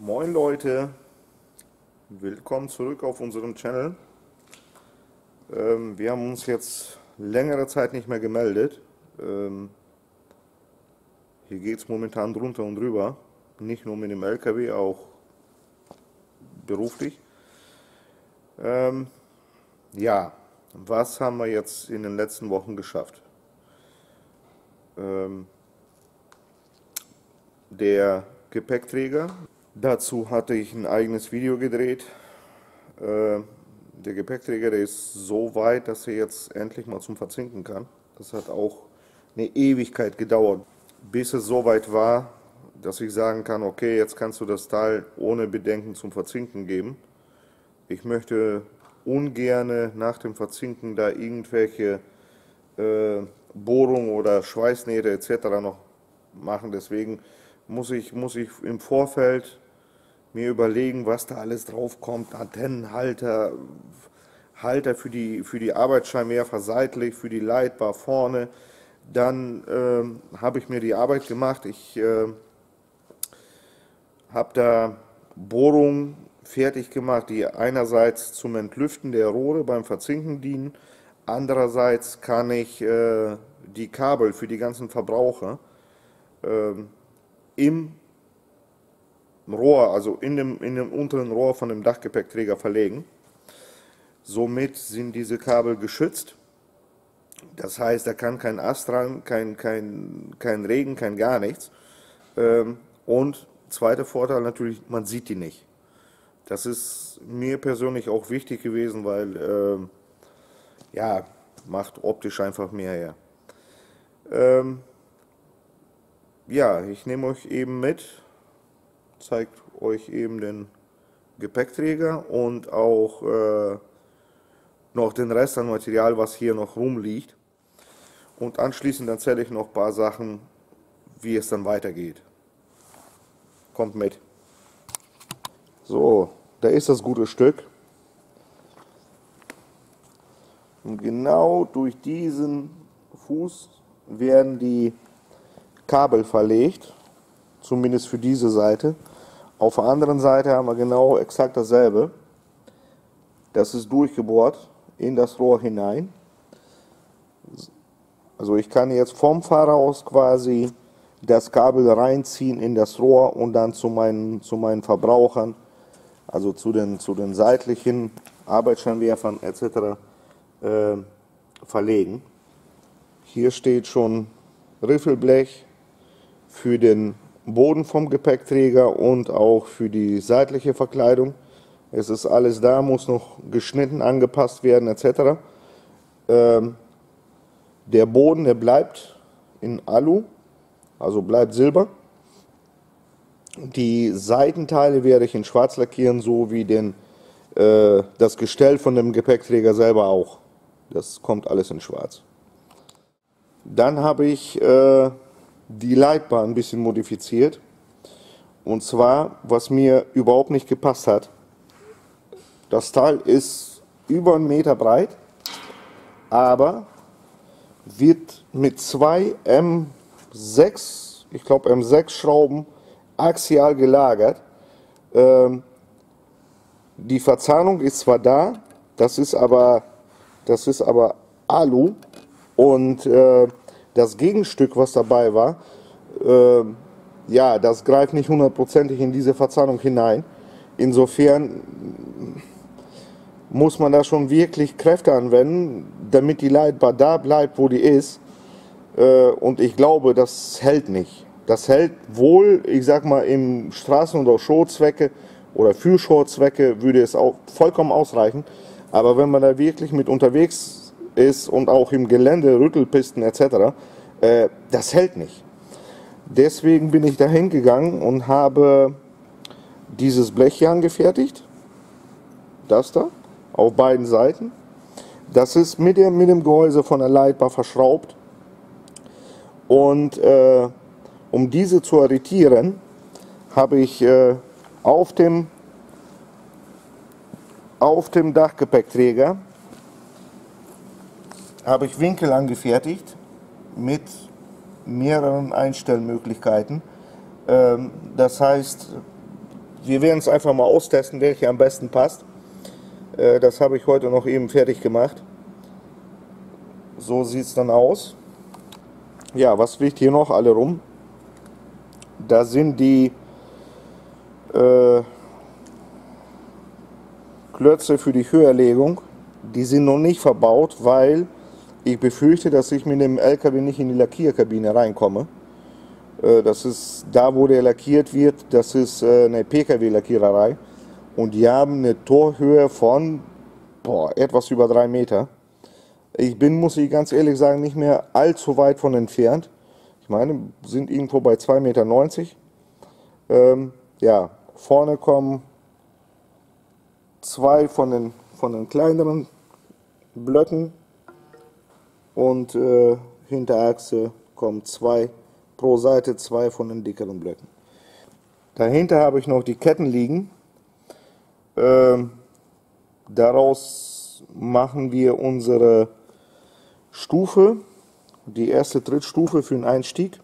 Moin Leute, willkommen zurück auf unserem Channel. Wir haben uns jetzt längere Zeit nicht mehr gemeldet. Hier geht es momentan drunter und drüber, nicht nur mit dem LKW, auch beruflich. Ja, was haben wir jetzt in den letzten Wochen geschafft? Der Gepäckträger. Dazu hatte ich ein eigenes Video gedreht. Der Gepäckträger, der ist so weit, dass er jetzt endlich mal zum Verzinken kann. Das hat auch eine Ewigkeit gedauert, bis es so weit war, dass ich sagen kann, okay, jetzt kannst du das Teil ohne Bedenken zum Verzinken geben. Ich möchte ungern nach dem Verzinken da irgendwelche Bohrungen oder Schweißnähte etc. noch machen. Deswegen muss ich im Vorfeld mir überlegen, was da alles drauf kommt. Antennenhalter, Halter für die Arbeitsscheinwerfer seitlich, für die Leitbar vorne. Dann habe ich mir die Arbeit gemacht. Ich habe da Bohrungen fertig gemacht, die einerseits zum Entlüften der Rohre beim Verzinken dienen. Andererseits kann ich die Kabel für die ganzen Verbraucher im Rohr, also in dem unteren Rohr von dem Dachgepäckträger verlegen. Somit sind diese Kabel geschützt. Das heißt, da kann kein Ast dran, kein Regen, kein gar nichts. Und zweiter Vorteil natürlich, man sieht die nicht. Das ist mir persönlich auch wichtig gewesen, weil ja, macht optisch einfach mehr her. Ja, ich nehme euch eben mit, zeigt euch eben den Gepäckträger und auch noch den Rest an Material, was hier noch rumliegt. Und anschließend erzähle ich noch ein paar Sachen, wie es dann weitergeht. Kommt mit. So, da ist das gute Stück. Und genau durch diesen Fuß werden die Kabel verlegt, zumindest für diese Seite. Auf der anderen Seite haben wir genau exakt dasselbe. Das ist durchgebohrt in das Rohr hinein. Also ich kann jetzt vom Fahrer aus quasi das Kabel reinziehen in das Rohr und dann zu meinen Verbrauchern, also zu den seitlichen Arbeitsscheinwerfern etc. Verlegen. Hier steht schon Riffelblech für den Boden vom Gepäckträger und auch für die seitliche Verkleidung. Es ist alles da, muss noch geschnitten, angepasst werden etc. Der Boden, der bleibt in Alu, also bleibt Silber. Die Seitenteile werde ich in Schwarz lackieren, so wie das Gestell von dem Gepäckträger selber auch. Das kommt alles in Schwarz. Dann habe ich die Leitbar ein bisschen modifiziert. Und zwar, was mir überhaupt nicht gepasst hat. Das Teil ist über 1 Meter breit, aber wird mit zwei M6, ich glaube M6 Schrauben axial gelagert. Die Verzahnung ist zwar da, das ist aber Alu und das Gegenstück, was dabei war, ja, das greift nicht hundertprozentig in diese Verzahnung hinein. Insofern muss man da schon wirklich Kräfte anwenden, damit die Leitbar da bleibt, wo die ist. Und ich glaube, das hält nicht. Das hält wohl, ich sag mal, im Straßen- oder Showzwecke oder für Showzwecke würde es auch vollkommen ausreichen. Aber wenn man da wirklich mit unterwegs ist und auch im Gelände, Rüttelpisten etc., das hält nicht. Deswegen bin ich da hingegangen und habe dieses Blech hier angefertigt. Das da, auf beiden Seiten. Das ist mit dem Gehäuse von der Leitbar verschraubt. Und um diese zu arretieren, habe ich auf dem Dachgepäckträger habe ich Winkel angefertigt mit mehreren Einstellmöglichkeiten. Das heißt, wir werden es einfach mal austesten, welche am besten passt. Das habe ich heute noch eben fertig gemacht. So sieht es dann aus. Ja, was liegt hier noch alle rum? Da sind die Klötze für die Höherlegung. Die sind noch nicht verbaut, weil ich befürchte, dass ich mit dem LKW nicht in die Lackierkabine reinkomme. Das ist da, wo der lackiert wird, das ist eine PKW-Lackiererei. Und die haben eine Torhöhe von etwas über 3 Meter. Ich bin, muss ich ganz ehrlich sagen, nicht mehr allzu weit von entfernt. Ich meine, sind irgendwo bei 2,90 Meter. Ja, vorne kommen zwei von den kleineren Blöcken und Hinterachse kommen zwei pro Seite, zwei von den dickeren Blöcken. Dahinter habe ich noch die Ketten liegen. Daraus machen wir unsere Stufe, die erste Trittstufe für den Einstieg,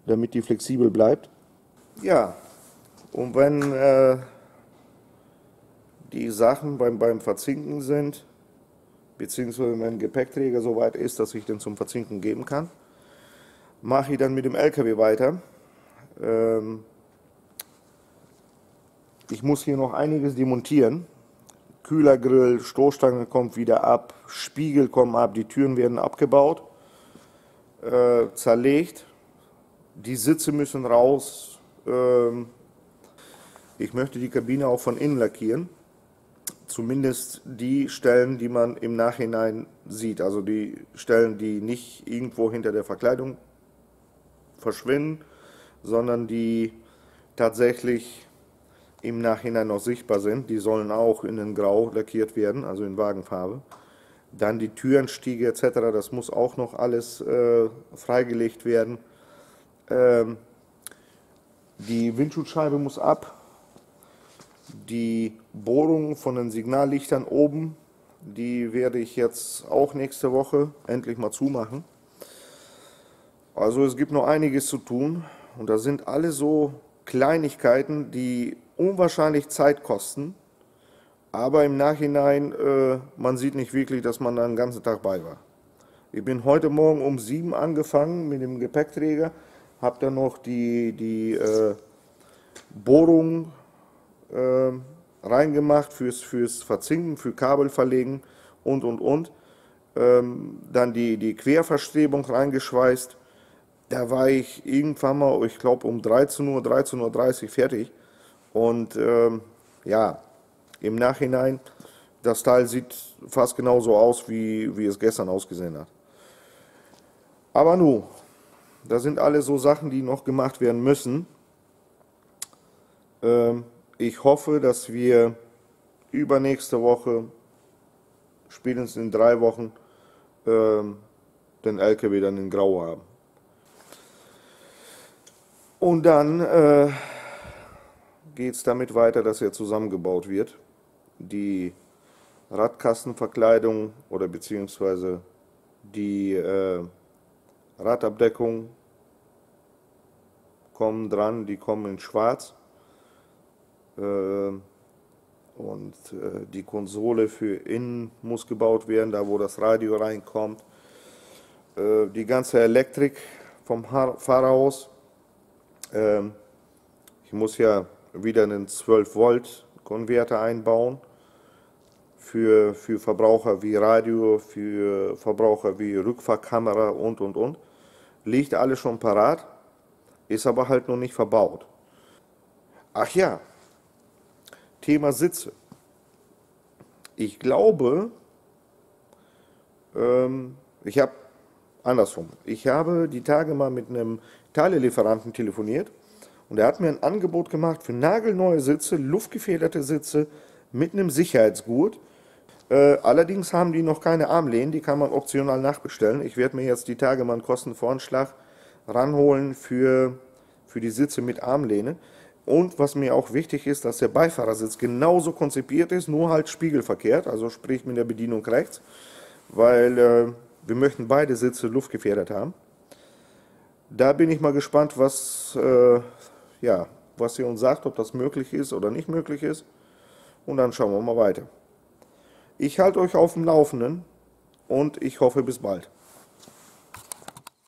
damit die flexibel bleibt. Ja, und wenn die Sachen beim Verzinken sind, beziehungsweise wenn ein Gepäckträger so weit ist, dass ich den zum Verzinken geben kann, mache ich dann mit dem LKW weiter. Ich muss hier noch einiges demontieren. Kühlergrill, Stoßstange kommt wieder ab, Spiegel kommen ab, die Türen werden abgebaut, zerlegt, die Sitze müssen raus. Ich möchte die Kabine auch von innen lackieren, zumindest die Stellen, die man im Nachhinein sieht, also die Stellen, die nicht irgendwo hinter der Verkleidung verschwinden, sondern die tatsächlich im Nachhinein noch sichtbar sind. Die sollen auch in den Grau lackiert werden, also in Wagenfarbe. Dann die Türenstiege etc., das muss auch noch alles freigelegt werden. Die Windschutzscheibe muss ab. Die Bohrungen von den Signallichtern oben, die werde ich jetzt auch nächste Woche endlich mal zumachen. Also es gibt noch einiges zu tun und da sind alle so Kleinigkeiten, die unwahrscheinlich Zeit kosten, aber im Nachhinein, man sieht nicht wirklich, dass man da den ganzen Tag bei war. Ich bin heute Morgen um 7 angefangen mit dem Gepäckträger, habe dann noch die Bohrung reingemacht fürs Verzinken, für Kabel verlegen und. Dann die Querverstrebung reingeschweißt. Da war ich irgendwann mal, ich glaube um 13 Uhr, 13:30 Uhr fertig. Und ja, im Nachhinein, das Teil sieht fast genauso aus, wie es gestern ausgesehen hat. Aber nun, das sind alle so Sachen, die noch gemacht werden müssen. Ich hoffe, dass wir übernächste Woche, spätestens in 3 Wochen, den LKW dann in Grau haben. Und dann geht es damit weiter, dass er zusammengebaut wird. Die Radkastenverkleidung oder beziehungsweise die Radabdeckung kommen dran, die kommen in schwarz. Und die Konsole für innen muss gebaut werden, da wo das Radio reinkommt. Die ganze Elektrik vom Fahrerhaus. Ich muss ja wieder einen 12 Volt Konverter einbauen für Verbraucher wie Radio, für Verbraucher wie Rückfahrkamera und. Liegt alles schon parat, ist aber halt noch nicht verbaut. Ach ja, Thema Sitze. Ich glaube, ich habe die Tage mal mit einem Teilelieferanten telefoniert und er hat mir ein Angebot gemacht für nagelneue Sitze, luftgefederte Sitze mit einem Sicherheitsgurt. Allerdings haben die noch keine Armlehnen, die kann man optional nachbestellen. Ich werde mir jetzt die Tage mal einen Kostenvoranschlag ranholen für die Sitze mit Armlehne. Und was mir auch wichtig ist, dass der Beifahrersitz genauso konzipiert ist, nur halt spiegelverkehrt, also sprich mit der Bedienung rechts, weil wir möchten beide Sitze luftgefedert haben. Da bin ich mal gespannt, was was ihr uns sagt, ob das möglich ist oder nicht möglich ist. Und dann schauen wir mal weiter. Ich halte euch auf dem Laufenden und ich hoffe bis bald.